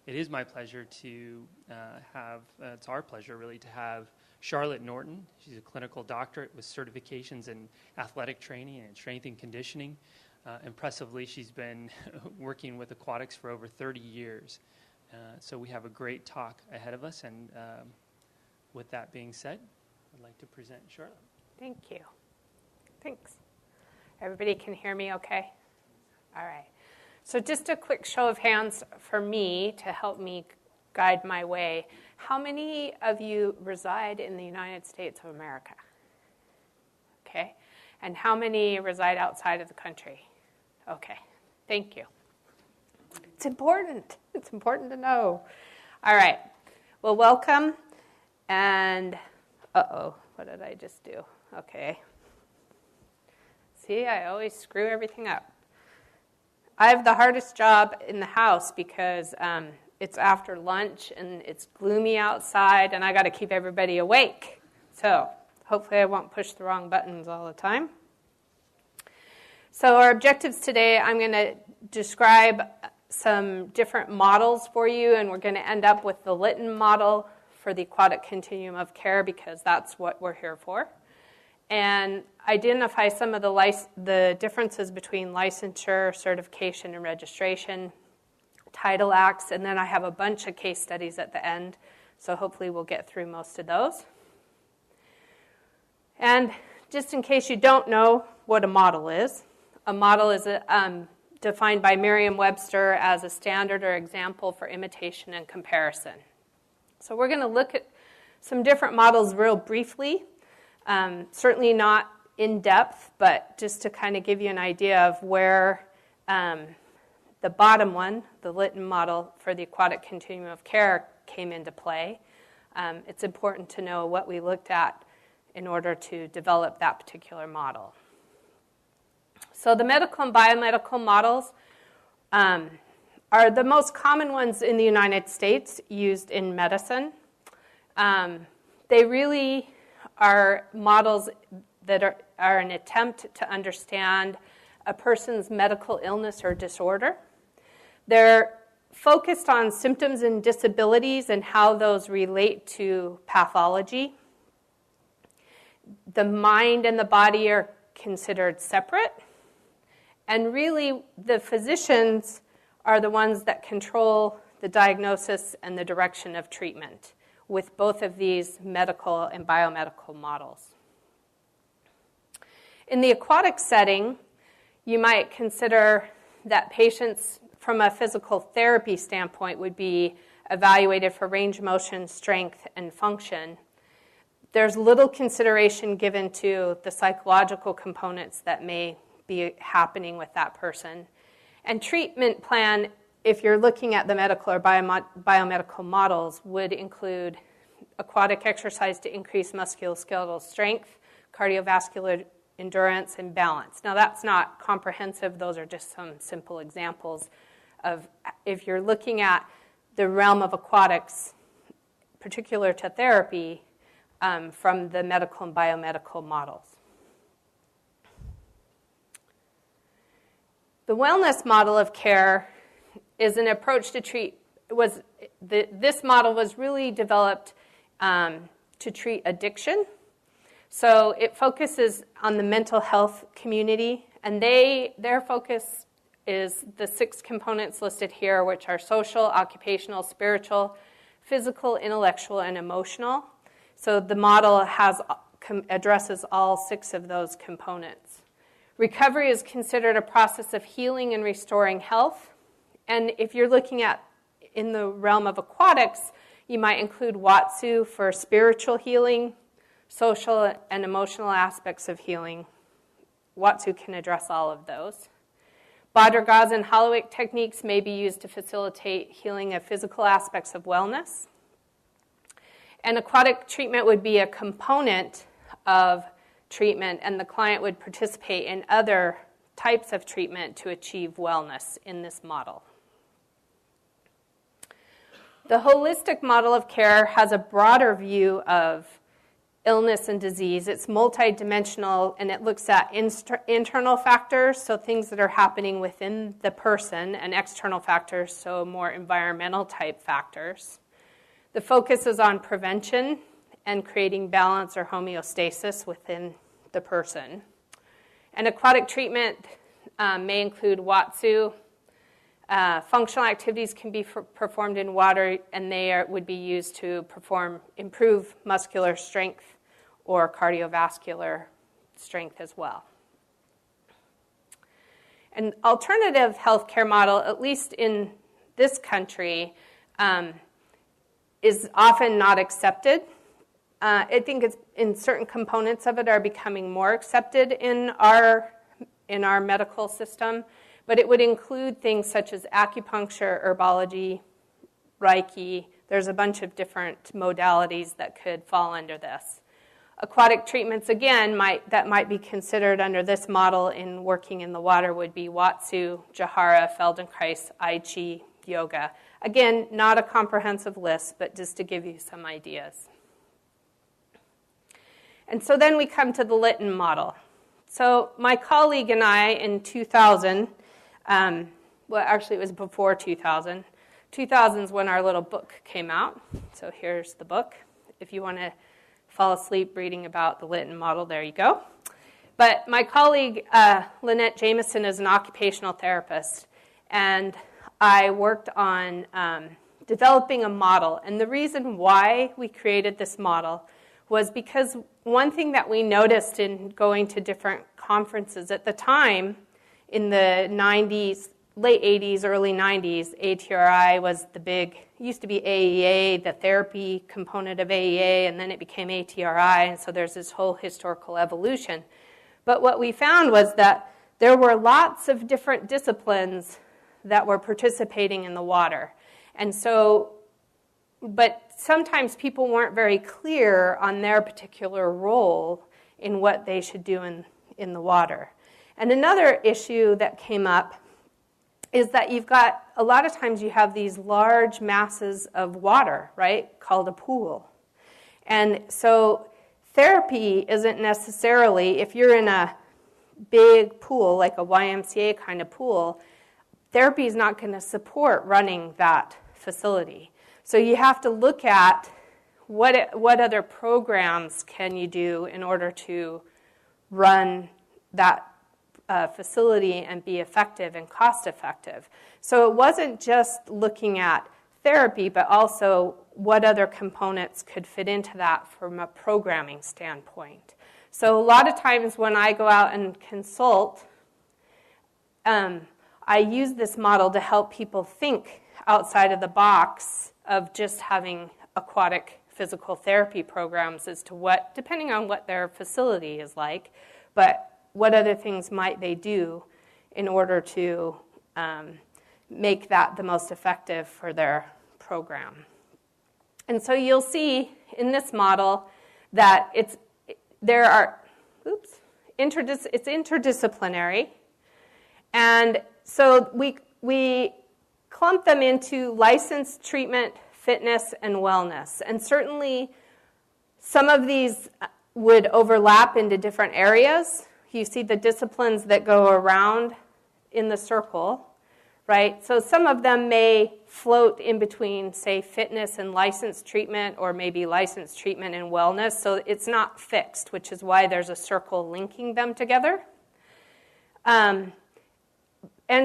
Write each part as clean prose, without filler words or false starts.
It is my pleasure to it's our pleasure really to have Charlotte Norton. She's a clinical doctorate with certifications in athletic training and strength and conditioning. Impressively, she's been working with Aquatics for over 30 years. So we have a great talk ahead of us. And with that being said, I'd like to present Charlotte. Thank you. Thanks. Everybody can hear me okay? All right. So just a quick show of hands for me to help me guide my way. How many of you reside in the United States of America? Okay. And how many reside outside of the country? Okay. Thank you. It's important. It's important to know. All right. Well, welcome. And, what did I just do? Okay. See, I always screw everything up. I have the hardest job in the house because it's after lunch and it's gloomy outside and I got to keep everybody awake. So hopefully I won't push the wrong buttons all the time. So our objectives today, I'm going to describe some different models for you, and we're going to end up with the Linton Model for the aquatic continuum of care because that's what we're here for. And identify some of the differences between licensure, certification, and registration, title acts, and then I have a bunch of case studies at the end, so hopefully we'll get through most of those. And just in case you don't know what a model is defined by Merriam-Webster as a standard or example for imitation and comparison. So we're going to look at some different models real briefly. Certainly not in depth, but just to kind of give you an idea of where the bottom one, the Lyton model for the aquatic continuum of care, came into play. It's important to know what we looked at in order to develop that particular model. So the medical and biomedical models are the most common ones in the United States used in medicine. They really are models that are an attempt to understand a person's medical illness or disorder. They're focused on symptoms and disabilities and how those relate to pathology. The mind and the body are considered separate. And really, the physicians are the ones that control the diagnosis and the direction of treatment with both of these medical and biomedical models. In the aquatic setting, you might consider that patients from a physical therapy standpoint would be evaluated for range of motion, strength, and function. There's little consideration given to the psychological components that may be happening with that person. And treatment plan, if you're looking at the medical or biomedical models, would include aquatic exercise to increase musculoskeletal strength, cardiovascular endurance, and balance. Now, that's not comprehensive. Those are just some simple examples of if you're looking at the realm of aquatics, particular to therapy, from the medical and biomedical models. The wellness model of care is an approach to treat. This model was really developed to treat addiction. So it focuses on the mental health community, and their focus is the 6 components listed here, which are social, occupational, spiritual, physical, intellectual, and emotional. So the model addresses all 6 of those components. Recovery is considered a process of healing and restoring health. And if you're looking at in the realm of aquatics, you might include Watsu for spiritual healing, social and emotional aspects of healing. Watsu can address all of those. Bhadragas and Holowick techniques may be used to facilitate healing of physical aspects of wellness. And aquatic treatment would be a component of treatment, and the client would participate in other types of treatment to achieve wellness in this model. The holistic model of care has a broader view of illness and disease. It's multidimensional, and it looks at internal factors, so things that are happening within the person, and external factors, so more environmental type factors. The focus is on prevention and creating balance or homeostasis within the person. And aquatic treatment may include Watsu. Functional activities can be performed in water, and they would be used to improve muscular strength or cardiovascular strength as well. An alternative healthcare model, at least in this country, is often not accepted. I think it's in certain components of it are becoming more accepted in our medical system, but it would include things such as acupuncture, herbology, Reiki. There's a bunch of different modalities that could fall under this. Aquatic treatments, again, that might be considered under this model in working in the water would be Watsu, Jahara, Feldenkrais, I Chi, yoga. Again, not a comprehensive list, but just to give you some ideas. And so then we come to the Lyton model. So my colleague and I in 2000, well, actually it was before 2000. 2000 is when our little book came out. So here's the book. If you want to fall asleep reading about the Lyton model, there you go. But my colleague, Lynette Jameson, is an occupational therapist, and I worked on developing a model. And the reason why we created this model was because one thing that we noticed in going to different conferences at the time, in the 90s, late 80s, early 90s, ATRI was the big, used to be AEA, the therapy component of AEA, and then it became ATRI, and so there's this whole historical evolution. But what we found was that there were lots of different disciplines that were participating in the water. And so, but sometimes people weren't very clear on their particular role in what they should do in the water. And another issue that came up is that you've got, a lot of times you have these large masses of water, right, called a pool. And so therapy isn't necessarily, if you're in a big pool, like a YMCA kind of pool, therapy is not going to support running that facility. So you have to look at what other programs can you do in order to run that facility and be effective and cost effective. So it wasn't just looking at therapy, but also what other components could fit into that from a programming standpoint. So a lot of times when I go out and consult, I use this model to help people think outside of the box of just having aquatic physical therapy programs as to what, depending on what their facility is like, but what other things might they do in order to make that the most effective for their program. And so you'll see in this model that it's interdisciplinary. And so we clump them into licensed treatment, fitness, and wellness. And certainly some of these would overlap into different areas. You see the disciplines that go around in the circle, right? So some of them may float in between, say, fitness and licensed treatment, or maybe licensed treatment and wellness. So it's not fixed, which is why there's a circle linking them together. And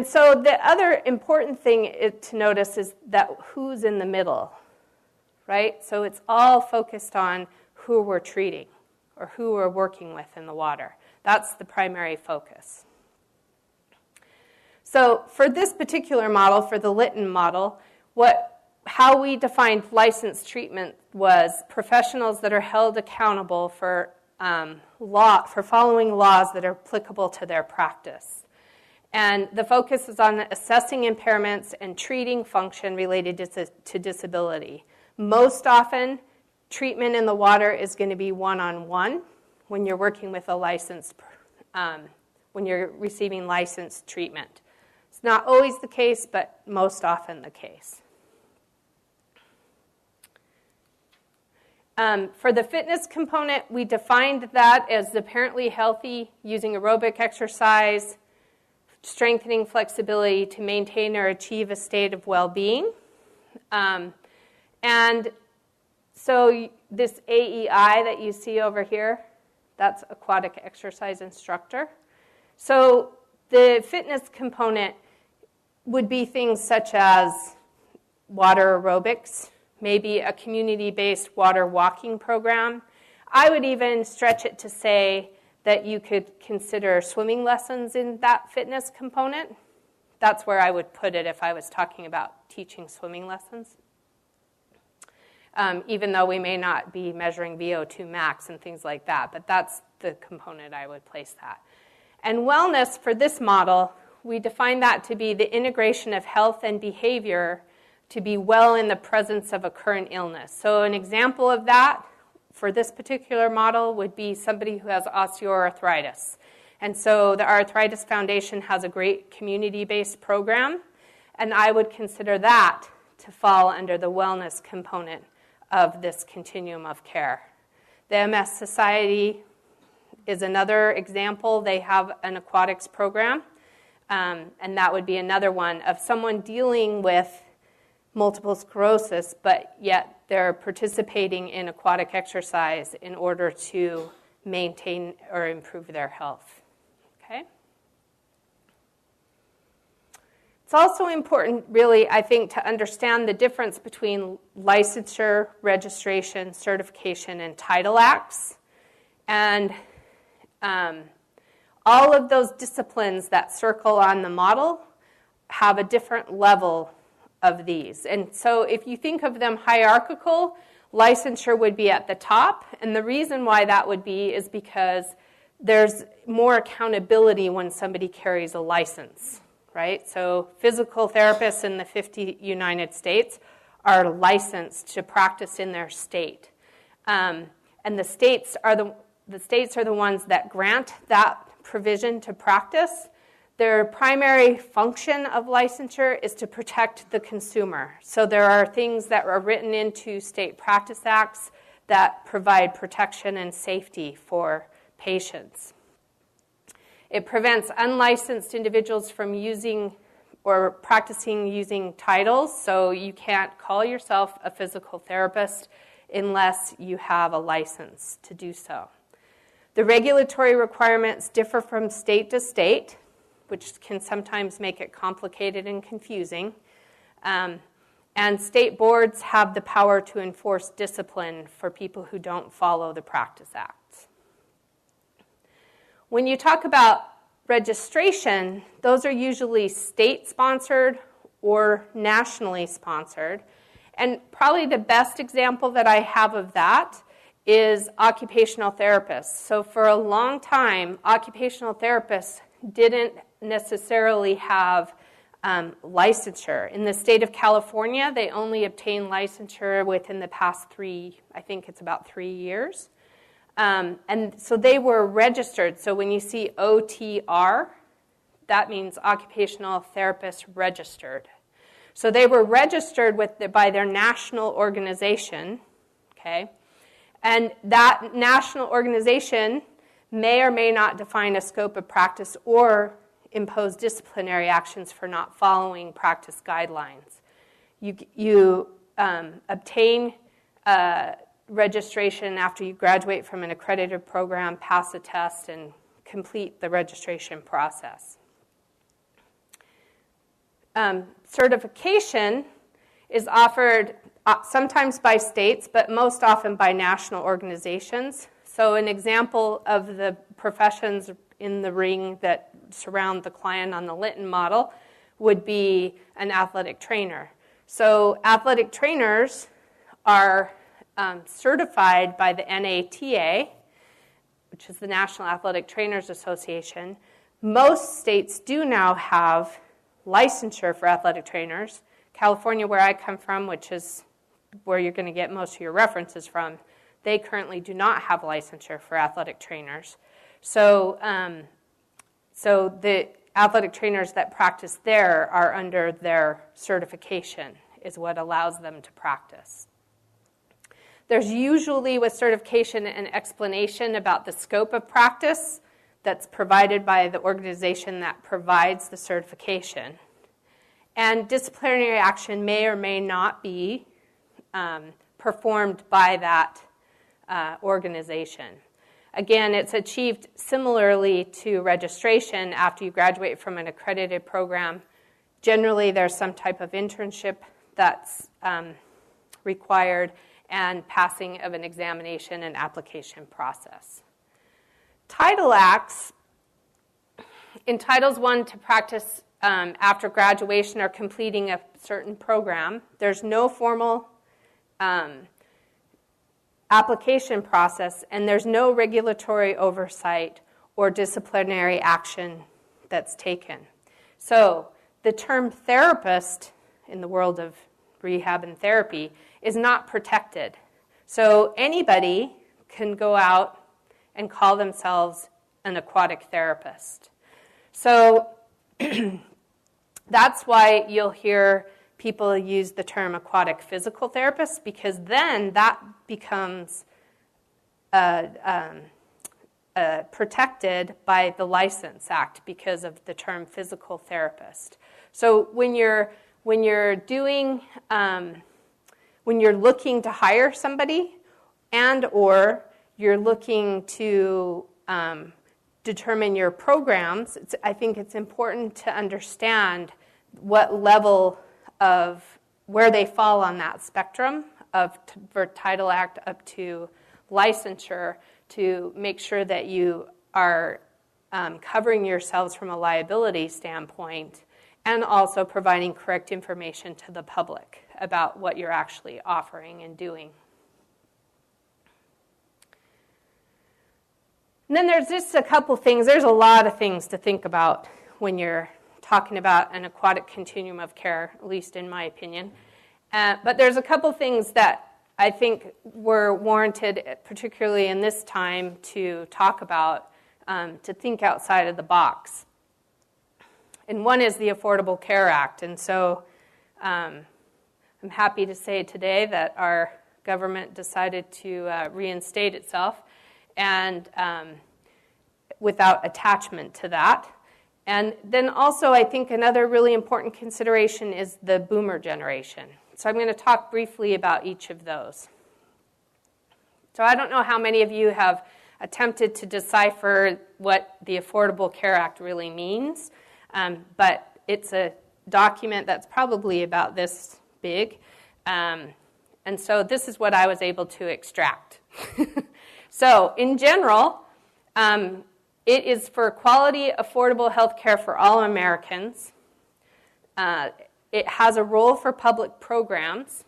so the other important thing to notice is that who's in the middle, right? So it's all focused on who we're treating or who we're working with in the water. That's the primary focus. So for this particular model, for the Lyton model, how we defined licensed treatment was professionals that are held accountable for following laws that are applicable to their practice. And the focus is on assessing impairments and treating function related to disability. Most often, treatment in the water is going to be one-on-one when you're working with a licensed, when you're receiving licensed treatment. It's not always the case, but most often the case. For the fitness component, we defined that as apparently healthy using aerobic exercise, strengthening flexibility to maintain or achieve a state of well-being. And so this AEI that you see over here, that's aquatic exercise instructor. So the fitness component would be things such as water aerobics, maybe a community-based water walking program. I would even stretch it to say that you could consider swimming lessons in that fitness component. That's where I would put it if I was talking about teaching swimming lessons. Even though we may not be measuring VO2 max and things like that, but that's the component I would place that. And wellness for this model, we define that to be the integration of health and behavior to be well in the presence of a current illness. So an example of that for this particular model would be somebody who has osteoarthritis. And so the Arthritis Foundation has a great community-based program, and I would consider that to fall under the wellness component of this continuum of care. The MS Society is another example. They have an aquatics program, and that would be another one of someone dealing with multiple sclerosis, but yet they're participating in aquatic exercise in order to maintain or improve their health. Okay? It's also important, really, I think, to understand the difference between licensure, registration, certification, and title acts. And all of those disciplines that circle on the model have a different level of these. And so if you think of them hierarchical, licensure would be at the top. And the reason why that would be is because there's more accountability when somebody carries a license, right? So physical therapists in the 50 United States are licensed to practice in their state. And the states are the ones that grant that provision to practice. Their primary function of licensure is to protect the consumer. So there are things that are written into state practice acts that provide protection and safety for patients. It prevents unlicensed individuals from using or practicing using titles. So you can't call yourself a physical therapist unless you have a license to do so. The regulatory requirements differ from state to state, which can sometimes make it complicated and confusing. And state boards have the power to enforce discipline for people who don't follow the practice acts. When you talk about registration, those are usually state-sponsored or nationally sponsored. And probably the best example that I have of that is occupational therapists. So for a long time, occupational therapists didn't necessarily have licensure. In the state of California, they only obtained licensure within the past about 3 years. And so they were registered. So when you see OTR, that means occupational therapist registered. So they were registered by their national organization, okay? And that national organization may or may not define a scope of practice or impose disciplinary actions for not following practice guidelines. You obtain registration after you graduate from an accredited program, pass a test, and complete the registration process. Certification is offered sometimes by states, but most often by national organizations. So an example of the professions in the ring that surround the client on the Linton model would be an athletic trainer. So athletic trainers are certified by the NATA, which is the National Athletic Trainers Association. Most states do now have licensure for athletic trainers. California, where I come from, which is where you're going to get most of your references from, they currently do not have licensure for athletic trainers. So the athletic trainers that practice there are under their certification is what allows them to practice. There's usually with certification an explanation about the scope of practice that's provided by the organization that provides the certification. And disciplinary action may or may not be performed by that organization. Again, it's achieved similarly to registration after you graduate from an accredited program. Generally, there's some type of internship that's required and passing of an examination and application process. Title acts entitles one to practice after graduation or completing a certain program. There's no formal application process, and there's no regulatory oversight or disciplinary action that's taken. So the term therapist in the world of rehab and therapy is not protected. So anybody can go out and call themselves an aquatic therapist. So that's why you'll hear people use the term aquatic physical therapist, because then that becomes protected by the License Act because of the term physical therapist. So when you're doing when you're looking to hire somebody and or you're looking to determine your programs, I think it's important to understand what level of where they fall on that spectrum of for Title Act up to licensure, to make sure that you are covering yourselves from a liability standpoint and also providing correct information to the public about what you're actually offering and doing. And then there's just a couple things. There's a lot of things to think about when you're talking about an aquatic continuum of care, at least in my opinion. But there's a couple things that I think were warranted, particularly in this time, to talk about, to think outside of the box. And one is the Affordable Care Act. And so I'm happy to say today that our government decided to reinstate itself, and without attachment to that. And then also I think another really important consideration is the boomer generation. So I'm going to talk briefly about each of those. So I don't know how many of you have attempted to decipher what the Affordable Care Act really means, but it's a document that's probably about this big. And so this is what I was able to extract. So in general, it is for quality, affordable health care for all Americans. It has a role for public programs.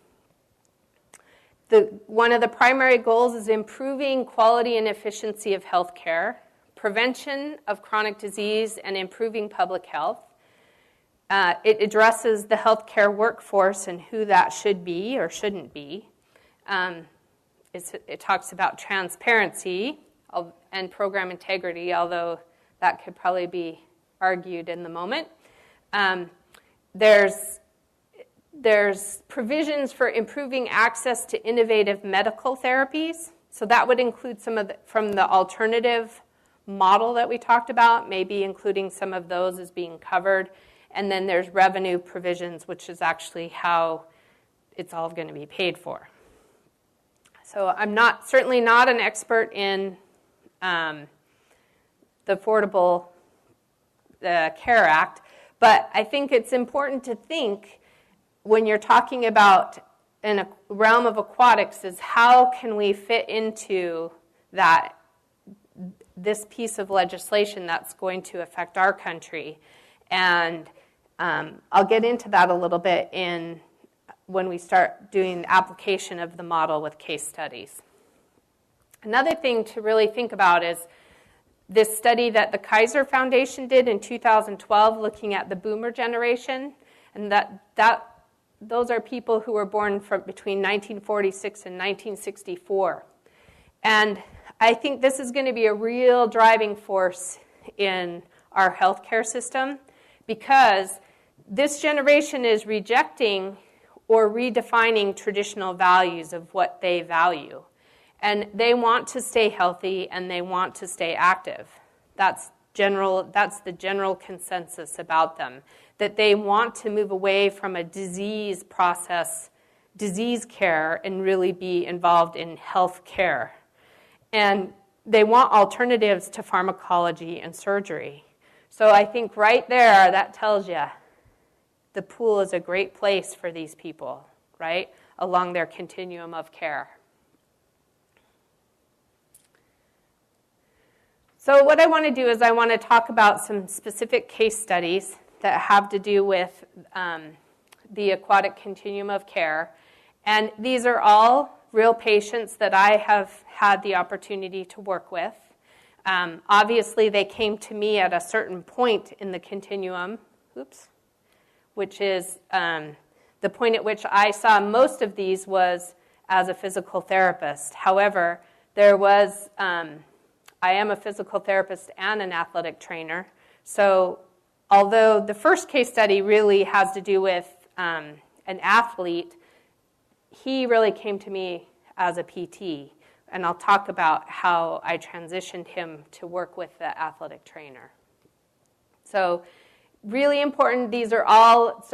One of the primary goals is improving quality and efficiency of health care, prevention of chronic disease, and improving public health. It addresses the healthcare workforce and who that should be or shouldn't be. It talks about transparency and program integrity, although that could probably be argued in the moment. There's provisions for improving access to innovative medical therapies. So that would include some of from the alternative model that we talked about, maybe including some of those as being covered. And then there's revenue provisions, which is actually how it's all going to be paid for. So I'm certainly not an expert in the Affordable Care Act, but I think it's important to think when you're talking about in a realm of aquatics is how can we fit into this piece of legislation that's going to affect our country. And I'll get into that a little bit when we start doing the application of the model with case studies. Another thing to really think about is this study that the Kaiser Foundation did in 2012 looking at the boomer generation, and those are people who were born between 1946 and 1964. And I think this is going to be a real driving force in our healthcare system because this generation is rejecting or redefining traditional values of what they value. And they want to stay healthy and they want to stay active. That's the general consensus about them, that they want to move away from a disease process, disease care, and really be involved in health care. And they want alternatives to pharmacology and surgery. So I think right there, that tells you the pool is a great place for these people, right, along their continuum of care. So what I want to do is I want to talk about some specific case studies that have to do with the aquatic continuum of care. And these are all real patients that I have had the opportunity to work with. Obviously, they came to me at a certain point in the continuum, which is the point at which I saw most of these was as a physical therapist. However, there was, I am a physical therapist and an athletic trainer. So although the first case study really has to do with an athlete, he really came to me as a PT. And I'll talk about how I transitioned him to work with the athletic trainer. So really important, these are all,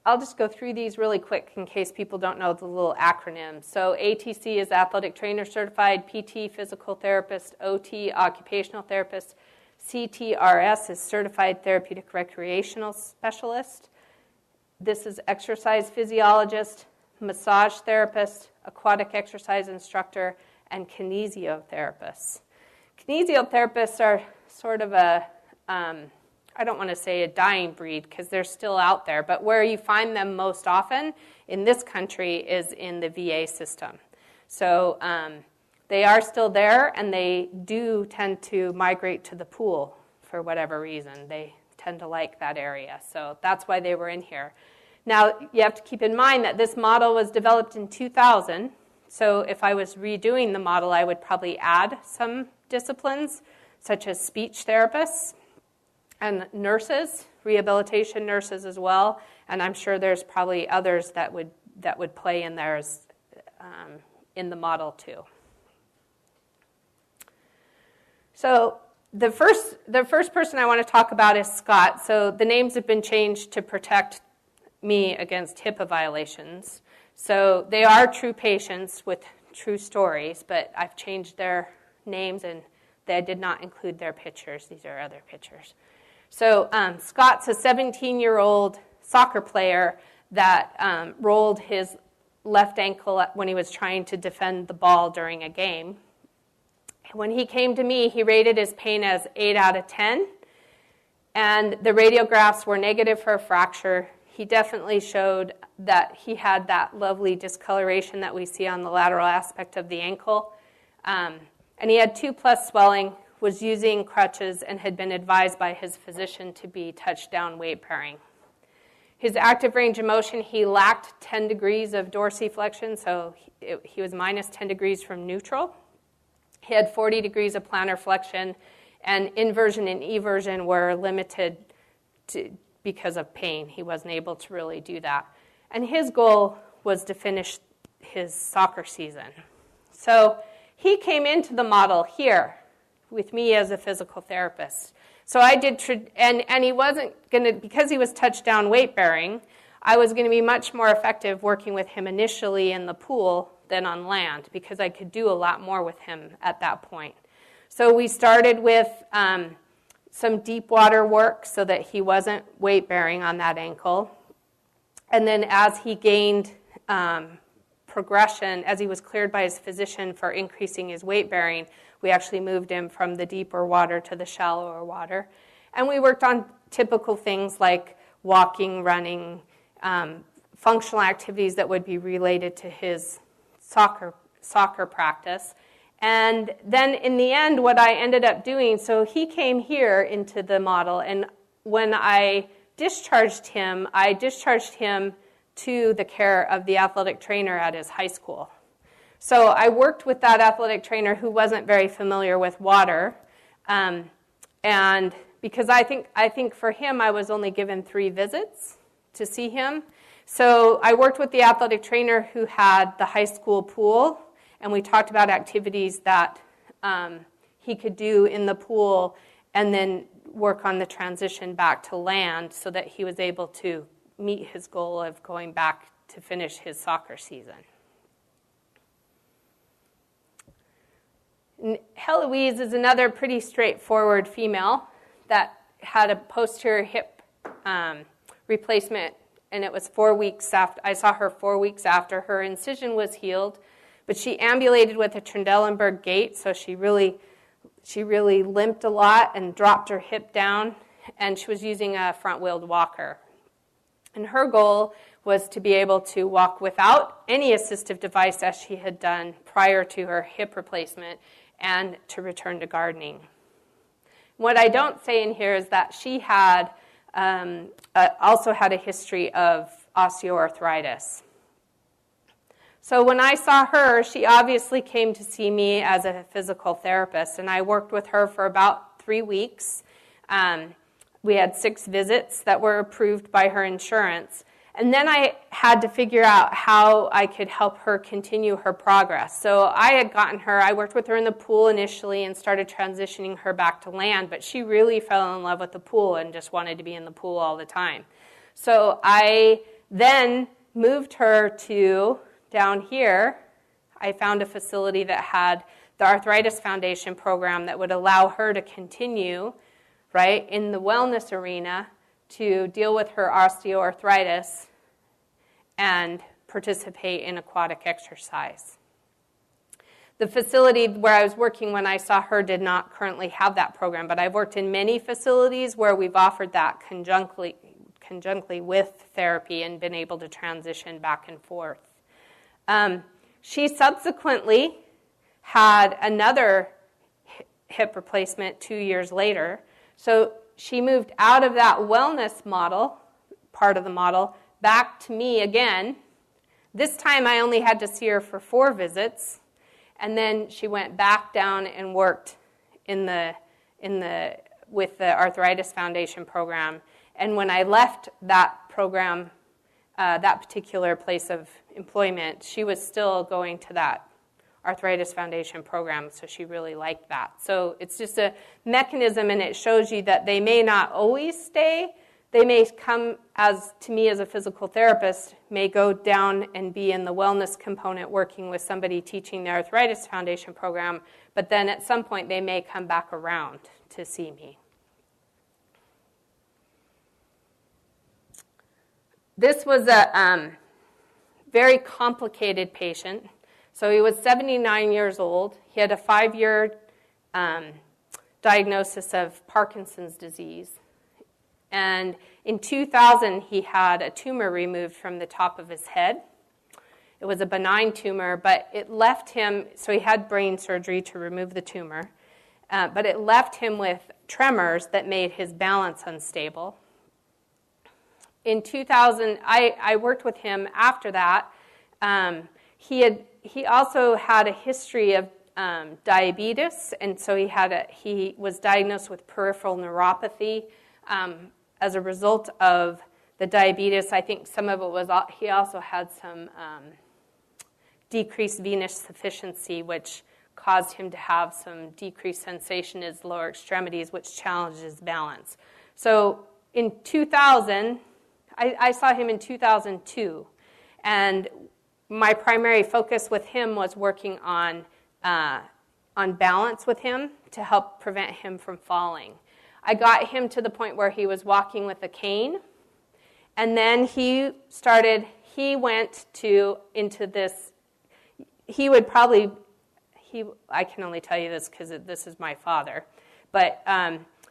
I'll just go through these really quick in case people don't know the little acronyms. So ATC is Athletic Trainer Certified, PT, Physical Therapist, OT, Occupational Therapist, CTRS is Certified Therapeutic Recreational Specialist. This is Exercise Physiologist, Massage Therapist, Aquatic Exercise Instructor, and Kinesiotherapist. Kinesiotherapists are sort of a, I don't want to say a dying breed because they're still out there, but where you find them most often in this country is in the VA system. So they are still there, and they do tend to migrate to the pool for whatever reason. They tend to like that area, so that's why they were in here. Now, you have to keep in mind that this model was developed in 2000, so if I was redoing the model, I would probably add some disciplines, such as speech therapists and nurses, rehabilitation nurses as well, and I'm sure there's probably others that would play in there as, in the model too. So the first person I want to talk about is Scott. So the names have been changed to protect me against HIPAA violations. So they are true patients with true stories, but I've changed their names and they did not include their pictures. These are other pictures. So Scott's a 17-year-old soccer player that rolled his left ankle when he was trying to defend the ball during a game. When he came to me, he rated his pain as 8 out of 10, and the radiographs were negative for a fracture. He definitely showed that he had that lovely discoloration that we see on the lateral aspect of the ankle. And he had 2+ swelling, was using crutches, and had been advised by his physician to be touchdown weight bearing. His active range of motion, he lacked 10 degrees of dorsiflexion, so he was minus 10 degrees from neutral. He had 40 degrees of plantar flexion, and inversion and eversion were limited because of pain. He wasn't able to really do that. And his goal was to finish his soccer season. So he came into the model here with me as a physical therapist. So I did, and he wasn't going to, because he was touchdown weight bearing, I was going to be much more effective working with him initially in the pool than on land because I could do a lot more with him at that point. So we started with some deep water work so that he wasn't weight bearing on that ankle. And then as he gained progression, as he was cleared by his physician for increasing his weight bearing, we actually moved him from the deeper water to the shallower water. And we worked on typical things like walking, running, functional activities that would be related to his soccer practice. And then in the end, what I ended up doing, so he came here into the model, and when I discharged him to the care of the athletic trainer at his high school. So I worked with that athletic trainer who wasn't very familiar with water, and because I think for him I was only given 3 visits to see him. So I worked with the athletic trainer who had the high school pool, and we talked about activities that he could do in the pool and then work on the transition back to land so that he was able to meet his goal of going back to finish his soccer season. And Heloise is another pretty straightforward female that had a posterior hip replacement, and it was 4 weeks after. I saw her 4 weeks after her incision was healed, but she ambulated with a Trendelenburg gait, so she really limped a lot and dropped her hip down, and she was using a front-wheeled walker. And her goal was to be able to walk without any assistive device as she had done prior to her hip replacement and to return to gardening. What I don't say in here is that she had also had a history of osteoarthritis. So when I saw her, she obviously came to see me as a physical therapist, and I worked with her for about 3 weeks. We had 6 visits that were approved by her insurance. And then I had to figure out how I could help her continue her progress. So I worked with her in the pool initially and started transitioning her back to land, but she really fell in love with the pool and just wanted to be in the pool all the time. So I then moved her to down here. I found a facility that had the Arthritis Foundation program that would allow her to continue, right, in the wellness arena to deal with her osteoarthritis and participate in aquatic exercise. The facility where I was working when I saw her did not currently have that program, but I've worked in many facilities where we've offered that conjunctly with therapy and been able to transition back and forth. She subsequently had another hip replacement 2 years later. So she moved out of that wellness model, part of the model, back to me again. This time I only had to see her for 4 visits, and then she went back down and worked with the Arthritis Foundation program. And when I left that program, that particular place of employment, she was still going to that Arthritis Foundation program, so she really liked that. So it's just a mechanism, and it shows you that they may not always stay. They may come to me as a physical therapist, may go down and be in the wellness component working with somebody teaching the Arthritis Foundation program, but then at some point they may come back around to see me. This was a very complicated patient. So he was 79 years old. He had a 5-year diagnosis of Parkinson's disease. And in 2000, he had a tumor removed from the top of his head. It was a benign tumor, but it left him, so he had brain surgery to remove the tumor, but it left him with tremors that made his balance unstable. In 2000, I worked with him after that. He also had a history of diabetes, and so he was diagnosed with peripheral neuropathy as a result of the diabetes. I think some of it was he also had some decreased venous sufficiency, which caused him to have some decreased sensation in his lower extremities, which challenged his balance. So in 2000, I saw him in 2002, and my primary focus with him was working on balance with him to help prevent him from falling. I got him to the point where he was walking with a cane, and then he went into this, I can only tell you this because this is my father, but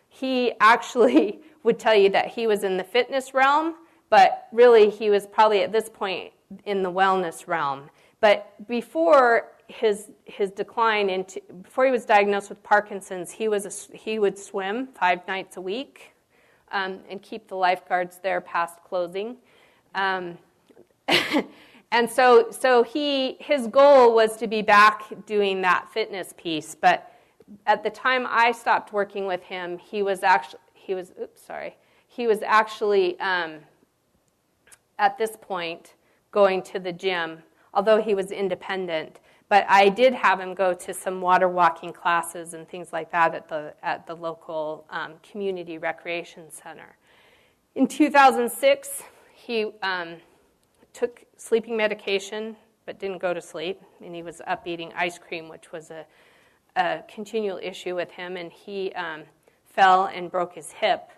he actually would tell you that he was in the fitness realm, but really he was probably at this point in the wellness realm. But before his decline, before he was diagnosed with Parkinson's, he would swim 5 nights a week and keep the lifeguards there past closing. And so his goal was to be back doing that fitness piece. But at the time I stopped working with him, he was actually at this point going to the gym, although he was independent. But I did have him go to some water walking classes and things like that at the local community recreation center. In 2006, he took sleeping medication but didn't go to sleep, and he was up eating ice cream, which was a continual issue with him, and he fell and broke his hip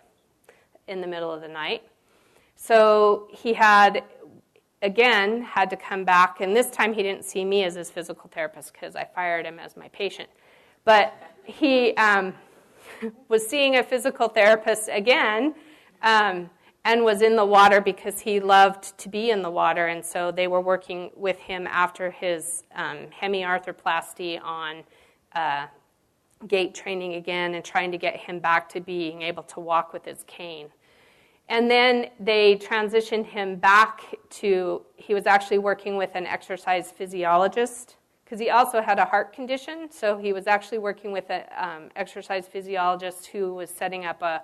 in the middle of the night. So he had to come back, and this time he didn't see me as his physical therapist because I fired him as my patient. But he was seeing a physical therapist again and was in the water because he loved to be in the water, and so they were working with him after his hemiarthroplasty on gait training again and trying to get him back to being able to walk with his cane. And then they transitioned him back to, he was actually working with an exercise physiologist because he also had a heart condition. So he was actually working with an exercise physiologist who was setting up a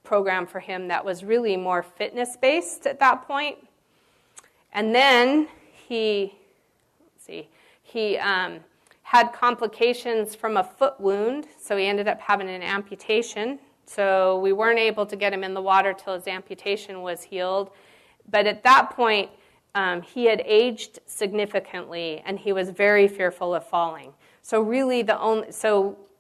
program for him that was really more fitness-based at that point. And then he had complications from a foot wound, so he ended up having an amputation. So we weren't able to get him in the water till his amputation was healed. But at that point, he had aged significantly, and he was very fearful of falling. So really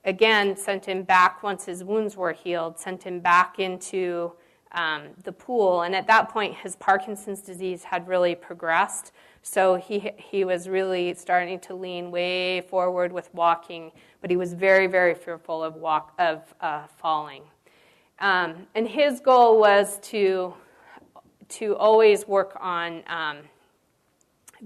again, sent him back once his wounds were healed, sent him back into the pool. And at that point, his Parkinson's disease had really progressed. So he was really starting to lean way forward with walking, but he was very, very fearful of falling. And his goal was to always work on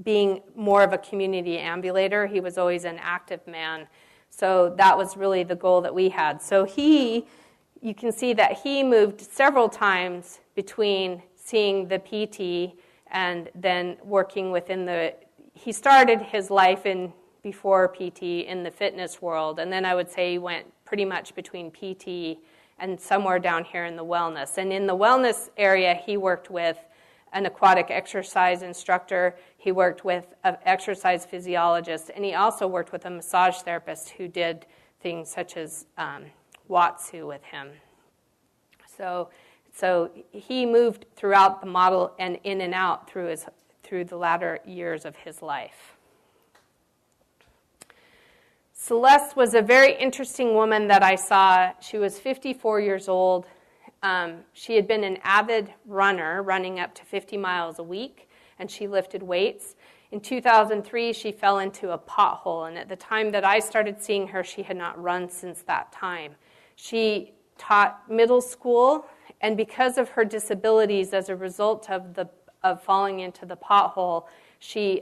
being more of a community ambulator. He was always an active man. So that was really the goal that we had. So you can see that he moved several times between seeing the PT and then working within he started his life before PT in the fitness world. And then I would say he went pretty much between PT and somewhere down here in the wellness. And in the wellness area, he worked with an aquatic exercise instructor. He worked with an exercise physiologist, and he also worked with a massage therapist who did things such as Watsu with him. So he moved throughout the model and in and out through the latter years of his life. Celeste was a very interesting woman that I saw. She was 54 years old. She had been an avid runner, running up to 50 miles a week, and she lifted weights. In 2003, she fell into a pothole, and at the time that I started seeing her, she had not run since that time. She taught middle school, and because of her disabilities as a result of falling into the pothole, she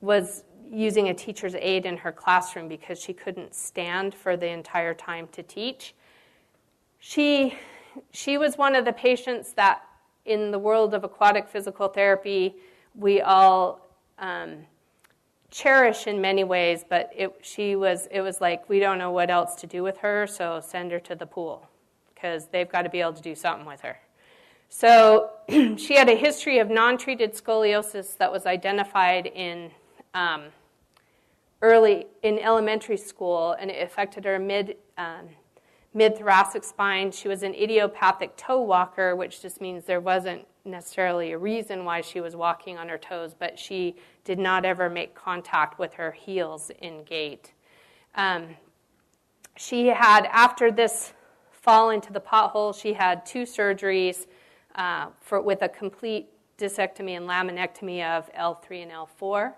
was using a teacher's aide in her classroom because she couldn't stand for the entire time to teach. She was one of the patients that in the world of aquatic physical therapy we all cherish in many ways, but it was like we don't know what else to do with her, so send her to the pool because they've got to be able to do something with her. So she had a history of non-treated scoliosis that was identified in elementary school, and it affected her mid-thoracic spine. She was an idiopathic toe walker, which just means there wasn't necessarily a reason why she was walking on her toes, but she did not ever make contact with her heels in gait. She had, after this fall into the pothole, she had 2 surgeries with a complete discectomy and laminectomy of L3 and L4.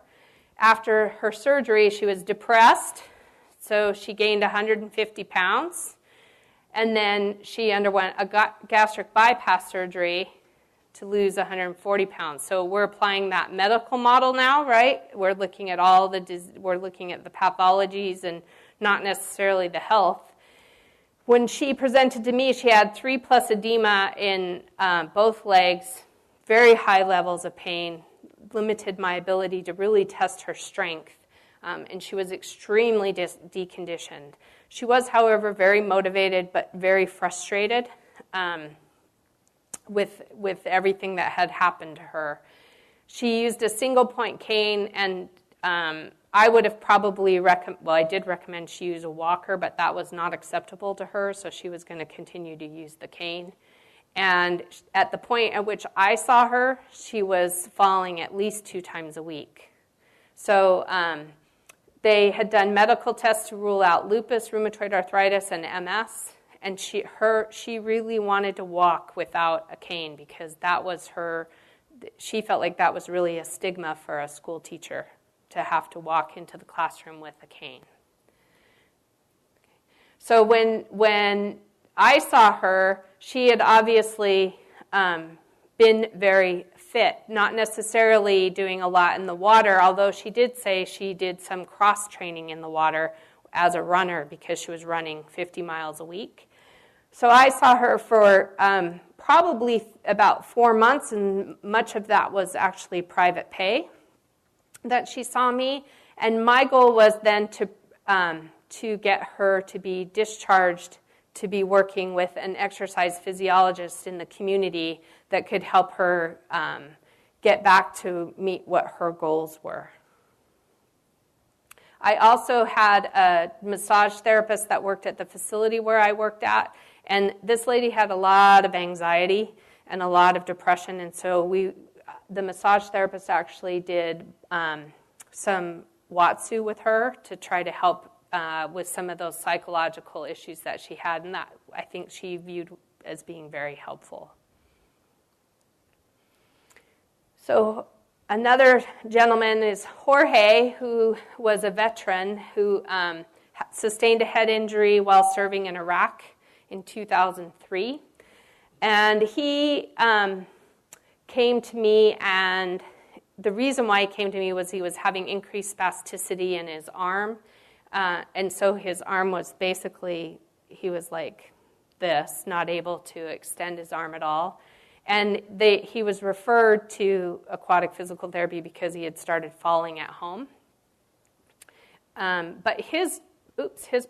After her surgery, she was depressed, so she gained 150 pounds. And then she underwent a gastric bypass surgery to lose 140 pounds. So we're applying that medical model now, right? We're looking at we're looking at the pathologies and not necessarily the health. When she presented to me, she had 3+ edema in both legs, very high levels of pain, limited my ability to really test her strength, and she was extremely deconditioned. She was, however, very motivated but very frustrated. with everything that had happened to her. She used a single-point cane, and I would have probably I did recommend she use a walker, but that was not acceptable to her, so she was going to continue to use the cane. And at the point at which I saw her, she was falling at least 2 times a week. So they had done medical tests to rule out lupus, rheumatoid arthritis, and MS. And she really wanted to walk without a cane because that was she felt like that was really a stigma for a school teacher to have to walk into the classroom with a cane. So when I saw her, she had obviously been very fit, not necessarily doing a lot in the water, although she did say she did some cross-training in the water as a runner because she was running 50 miles a week. So I saw her for probably about 4 months, and much of that was actually private pay that she saw me. And my goal was then to get her to be discharged to be working with an exercise physiologist in the community that could help her get back to meet what her goals were. I also had a massage therapist that worked at the facility where I worked at, and this lady had a lot of anxiety and a lot of depression, and so the massage therapist actually did some Watsu with her to try to help with some of those psychological issues that she had, and that I think she viewed as being very helpful. So another gentleman is Jorge, who was a veteran who sustained a head injury while serving in Iraq in 2003. And he came to me, and the reason why he came to me was he was having increased spasticity in his arm. And so his arm was basically, he was like this, not able to extend his arm at all. And he was referred to aquatic physical therapy because he had started falling at home. But his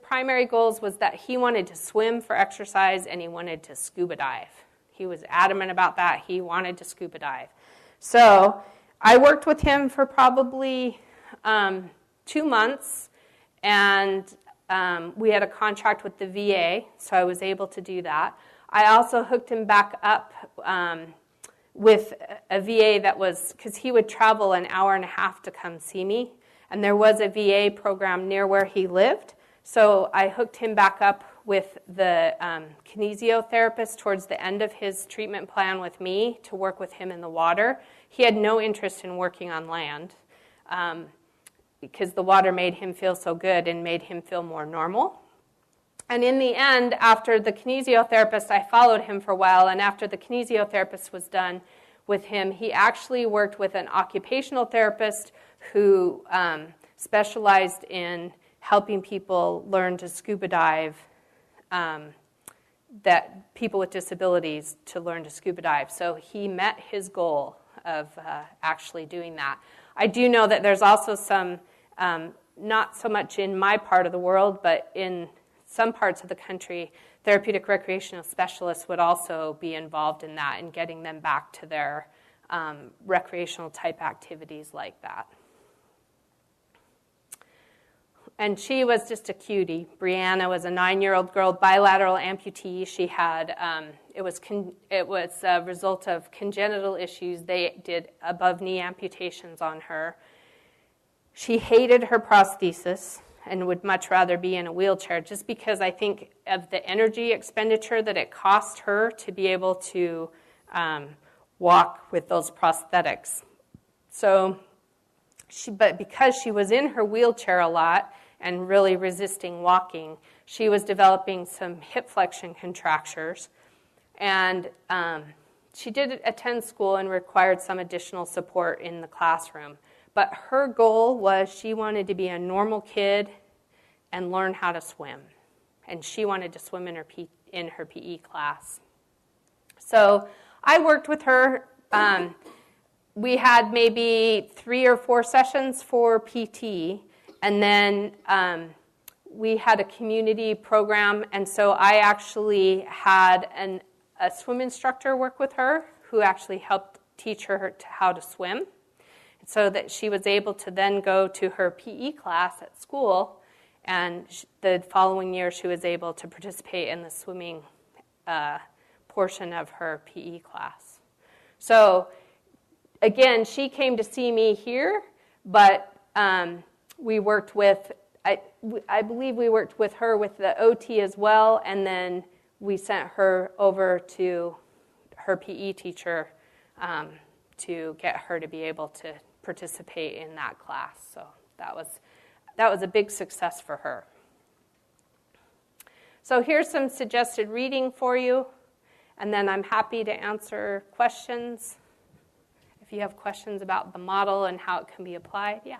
primary goals was that he wanted to swim for exercise and he wanted to scuba dive. He was adamant about that. He wanted to scuba dive. So I worked with him for probably 2 months, and we had a contract with the VA, so I was able to do that. I also hooked him back up with a VA that was, because he would travel an hour and a half to come see me, and there was a VA program near where he lived, so I hooked him back up with the kinesiotherapist towards the end of his treatment plan with me to work with him in the water. He had no interest in working on land because the water made him feel so good and made him feel more normal. And in the end, after the kinesiotherapist, I followed him for a while, and after the kinesiotherapist was done with him, he actually worked with an occupational therapist who specialized in helping people learn to scuba dive, that people with disabilities to learn to scuba dive. So he met his goal of actually doing that. I do know that there's also some, not so much in my part of the world, but in some parts of the country, therapeutic recreational specialists would also be involved in that and getting them back to their recreational type activities like that. And she was just a cutie. Brianna was a 9-year-old girl, bilateral amputee. She had, it was a result of congenital issues. They did above-knee amputations on her. She hated her prosthesis and would much rather be in a wheelchair, just because I think of the energy expenditure that it cost her to be able to walk with those prosthetics. So, but because she was in her wheelchair a lot and really resisting walking, she was developing some hip flexion contractures. And she did attend school and required some additional support in the classroom. But her goal was she wanted to be a normal kid and learn how to swim. And she wanted to swim in her PE class. So I worked with her. We had maybe 3 or 4 sessions for PT, and then we had a community program, and so I actually had a swim instructor work with her who actually helped teach her how to swim, so that she was able to then go to her PE class at school, and the following year she was able to participate in the swimming portion of her PE class. So again, she came to see me here, but we worked with, I believe we worked with her with the OT as well, and then we sent her over to her PE teacher to get her to be able to participate in that class. So that was a big success for her. So here's some suggested reading for you, and then I'm happy to answer questions. If you have questions about the model and how it can be applied, yeah.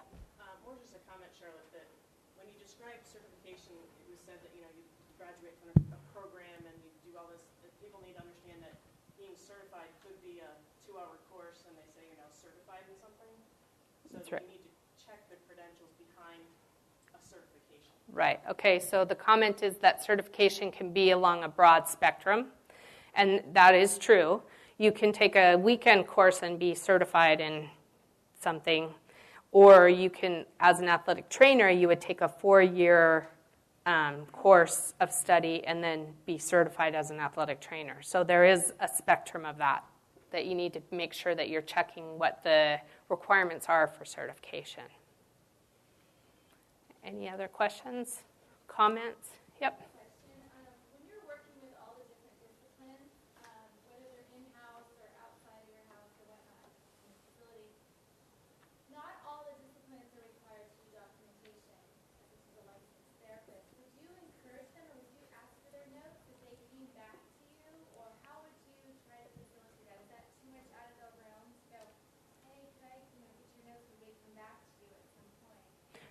Or just a comment, Charlotte, that when you described certification, it was said that you graduate from a program and you do all this. That people need to understand that being certified could be a 2-hour course, and they say you're now certified in something. So That's right. You need to check the credentials behind a certification. Right. Okay. So the comment is that certification can be along a broad spectrum, and that is true. You can take a weekend course and be certified in something, or you can, as an athletic trainer, you would take a 4-year course of study and then be certified as an athletic trainer. So there is a spectrum of that you need to make sure that you're checking what the requirements are for certification. Any other questions, comments? Yep.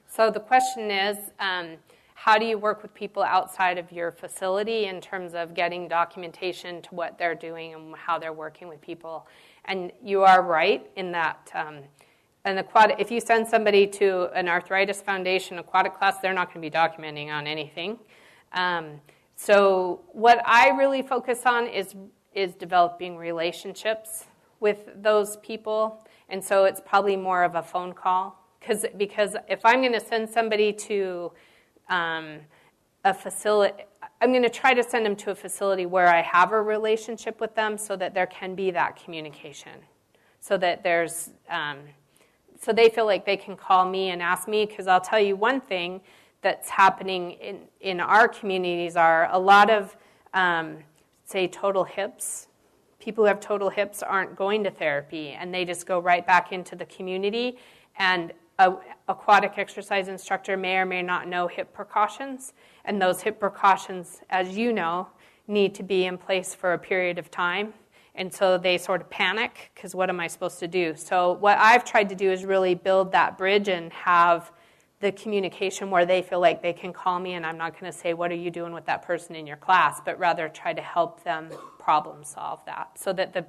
So the question is, how do you work with people outside of your facility in terms of getting documentation to what they're doing and how they're working with people? And you are right in that if you send somebody to an Arthritis Foundation aquatic class, they're not going to be documenting on anything. So what I really focus on is developing relationships with those people. And so it's probably more of a phone call. Because if I'm going to send somebody to a facility, I'm going to try to send them to a facility where I have a relationship with them so that there can be that communication. So that so they feel like they can call me and ask me, because I'll tell you one thing that's happening in our communities are a lot of, say, total hips. People who have total hips aren't going to therapy, and they just go right back into the community. And an aquatic exercise instructor may or may not know hip precautions, and those hip precautions, as you know, need to be in place for a period of time. And so they sort of panic, because what am I supposed to do? So what I've tried to do is really build that bridge and have the communication where they feel like they can call me, and I'm not going to say, what are you doing with that person in your class, but rather try to help them problem solve that so that the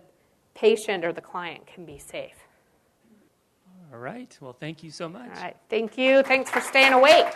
patient or the client can be safe. All right. Well, thank you so much. All right. Thank you. Thanks for staying awake.